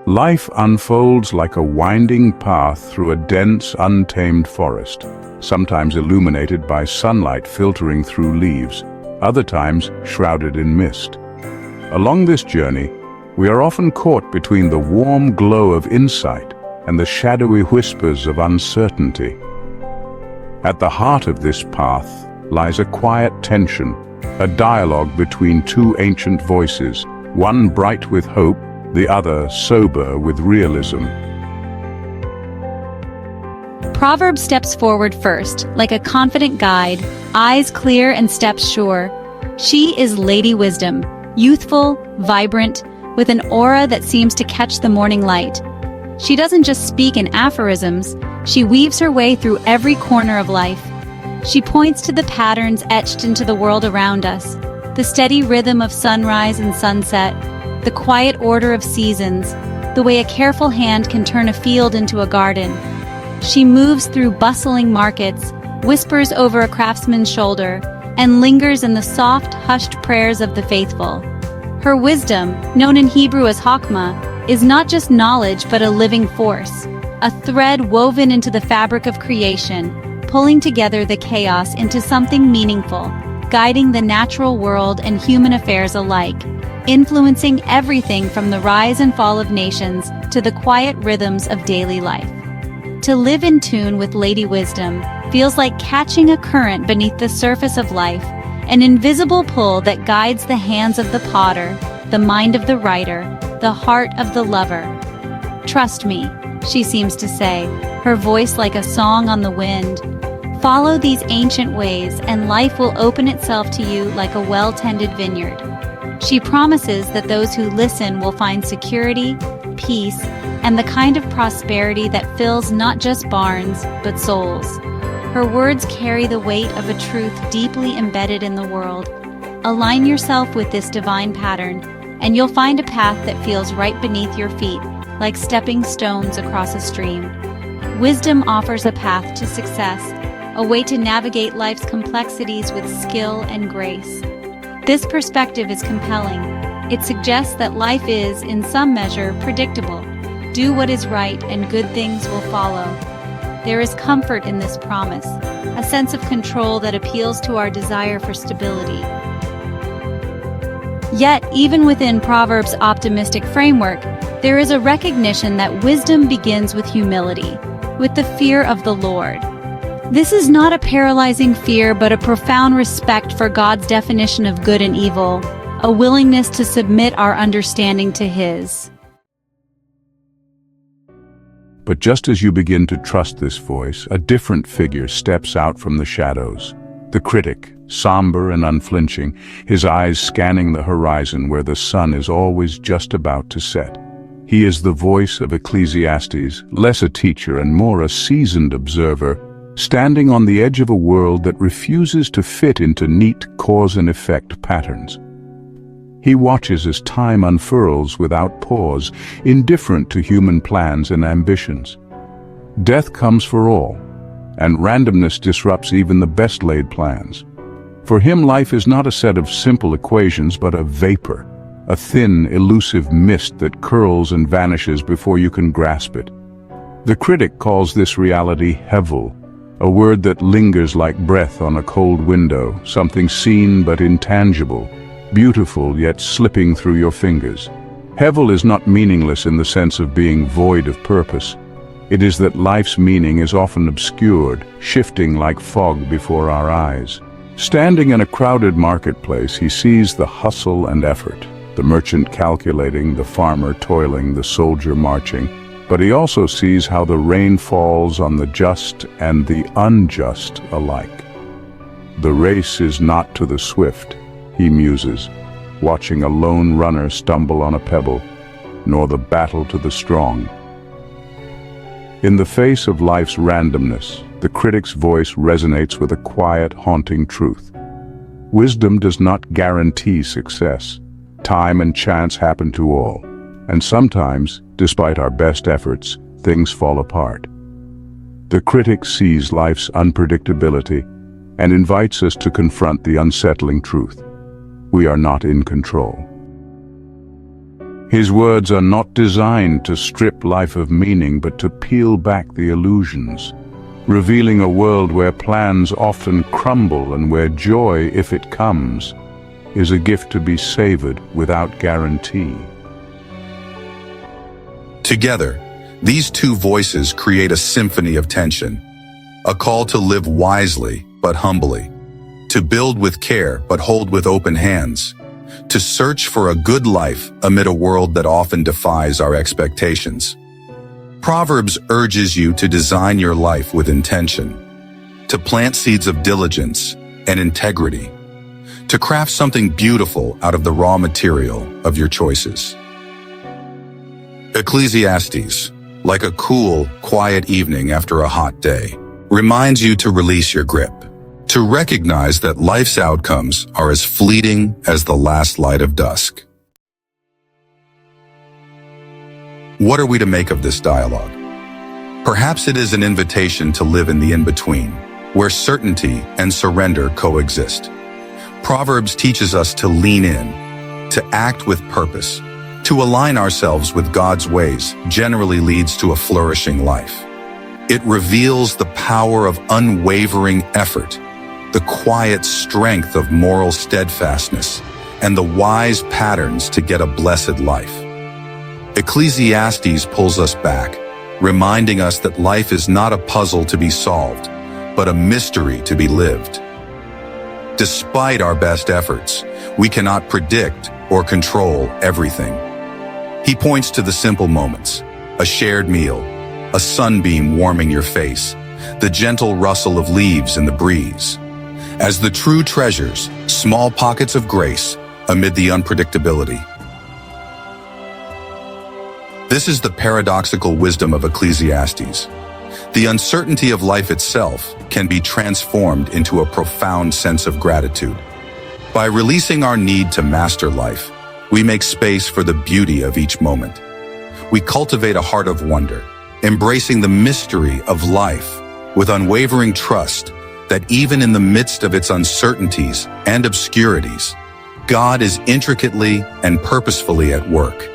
Life unfolds like a winding path through a dense, untamed forest, sometimes illuminated by sunlight filtering through leaves, other times shrouded in mist. Along this journey, we are often caught between the warm glow of insight and the shadowy whispers of uncertainty. At the heart of this path lies a quiet tension, a dialogue between two ancient voices, one bright with hope, the other sober with realism. Proverbs steps forward first, like a confident guide, eyes clear and steps sure. She is Lady Wisdom, youthful, vibrant, with an aura that seems to catch the morning light. She doesn't just speak in aphorisms, she weaves her way through every corner of life. She points to the patterns etched into the world around us, the steady rhythm of sunrise and sunset, the quiet order of seasons, the way a careful hand can turn a field into a garden. She moves through bustling markets, whispers over a craftsman's shoulder, and lingers in the soft, hushed prayers of the faithful. Her wisdom, known in Hebrew as Chokmah, is not just knowledge but a living force, a thread woven into the fabric of creation, pulling together the chaos into something meaningful, guiding the natural world and human affairs alike, influencing everything from the rise and fall of nations to the quiet rhythms of daily life. To live in tune with Lady Wisdom feels like catching a current beneath the surface of life, an invisible pull that guides the hands of the potter, the mind of the writer, the heart of the lover. Trust me, she seems to say, her voice like a song on the wind. Follow these ancient ways and life will open itself to you like a well-tended vineyard. She promises that those who listen will find security, peace, and the kind of prosperity that fills not just barns, but souls. Her words carry the weight of a truth deeply embedded in the world. Align yourself with this divine pattern, and you'll find a path that feels right beneath your feet, like stepping stones across a stream. Wisdom offers a path to success, a way to navigate life's complexities with skill and grace. This perspective is compelling. It suggests that life is, in some measure, predictable. Do what is right and good things will follow. There is comfort in this promise, a sense of control that appeals to our desire for stability. Yet, even within Proverbs' optimistic framework, there is a recognition that wisdom begins with humility, with the fear of the Lord. This is not a paralyzing fear, but a profound respect for God's definition of good and evil, a willingness to submit our understanding to His. But just as you begin to trust this voice, a different figure steps out from the shadows. The critic, somber and unflinching, his eyes scanning the horizon where the sun is always just about to set. He is the voice of Ecclesiastes, less a teacher and more a seasoned observer, standing on the edge of a world that refuses to fit into neat cause and effect patterns. He watches as time unfurls without pause, indifferent to human plans and ambitions. Death comes for all, and randomness disrupts even the best-laid plans. For him, life is not a set of simple equations, but a vapor, a thin, elusive mist that curls and vanishes before you can grasp it. The critic calls this reality hevel, a word that lingers like breath on a cold window, something seen but intangible, beautiful yet slipping through your fingers. Hevel is not meaningless in the sense of being void of purpose. It is that life's meaning is often obscured, shifting like fog before our eyes. Standing in a crowded marketplace, he sees the hustle and effort, the merchant calculating, the farmer toiling, the soldier marching. But he also sees how the rain falls on the just and the unjust alike. The race is not to the swift, he muses, watching a lone runner stumble on a pebble, nor the battle to the strong. In the face of life's randomness, the critic's voice resonates with a quiet, haunting truth. Wisdom does not guarantee success. Time and chance happen to all, and sometimes, despite our best efforts, things fall apart. The critic sees life's unpredictability and invites us to confront the unsettling truth. We are not in control. His words are not designed to strip life of meaning, but to peel back the illusions, revealing a world where plans often crumble and where joy, if it comes, is a gift to be savored without guarantee. Together, these two voices create a symphony of tension, a call to live wisely but humbly, to build with care but hold with open hands, to search for a good life amid a world that often defies our expectations. Proverbs urges you to design your life with intention, to plant seeds of diligence and integrity, to craft something beautiful out of the raw material of your choices. Ecclesiastes, like a cool, quiet evening after a hot day, reminds you to release your grip, to recognize that life's outcomes are as fleeting as the last light of dusk. What are we to make of this dialogue? Perhaps it is an invitation to live in the in-between, where certainty and surrender coexist. Proverbs teaches us to lean in, to act with purpose, to align ourselves with God's ways generally leads to a flourishing life. It reveals the power of unwavering effort, the quiet strength of moral steadfastness, and the wise patterns to get a blessed life. Ecclesiastes pulls us back, reminding us that life is not a puzzle to be solved, but a mystery to be lived. Despite our best efforts, we cannot predict or control everything. He points to the simple moments, a shared meal, a sunbeam warming your face, the gentle rustle of leaves in the breeze, as the true treasures, small pockets of grace amid the unpredictability. This is the paradoxical wisdom of Ecclesiastes. The uncertainty of life itself can be transformed into a profound sense of gratitude. By releasing our need to master life, we make space for the beauty of each moment. We cultivate a heart of wonder, embracing the mystery of life with unwavering trust that even in the midst of its uncertainties and obscurities, God is intricately and purposefully at work.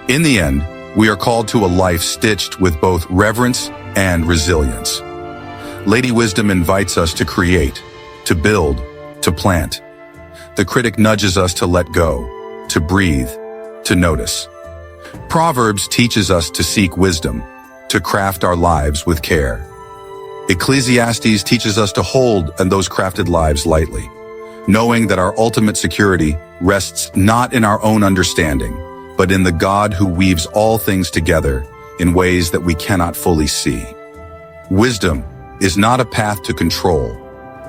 In the end, we are called to a life stitched with both reverence and resilience. Lady Wisdom invites us to create, to build, to plant. The critic nudges us to let go, to breathe, to notice. Proverbs teaches us to seek wisdom, to craft our lives with care. Ecclesiastes teaches us to hold those crafted lives lightly, knowing that our ultimate security rests not in our own understanding, but in the God who weaves all things together in ways that we cannot fully see. Wisdom is not a path to control,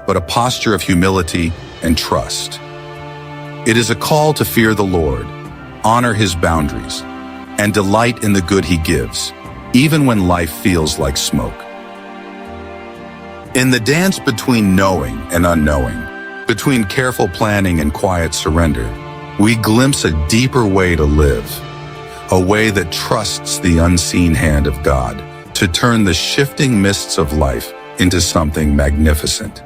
but a posture of humility and trust. It is a call to fear the Lord, honor his boundaries, and delight in the good he gives, even when life feels like smoke. In the dance between knowing and unknowing, between careful planning and quiet surrender, we glimpse a deeper way to live, a way that trusts the unseen hand of God to turn the shifting mists of life into something magnificent.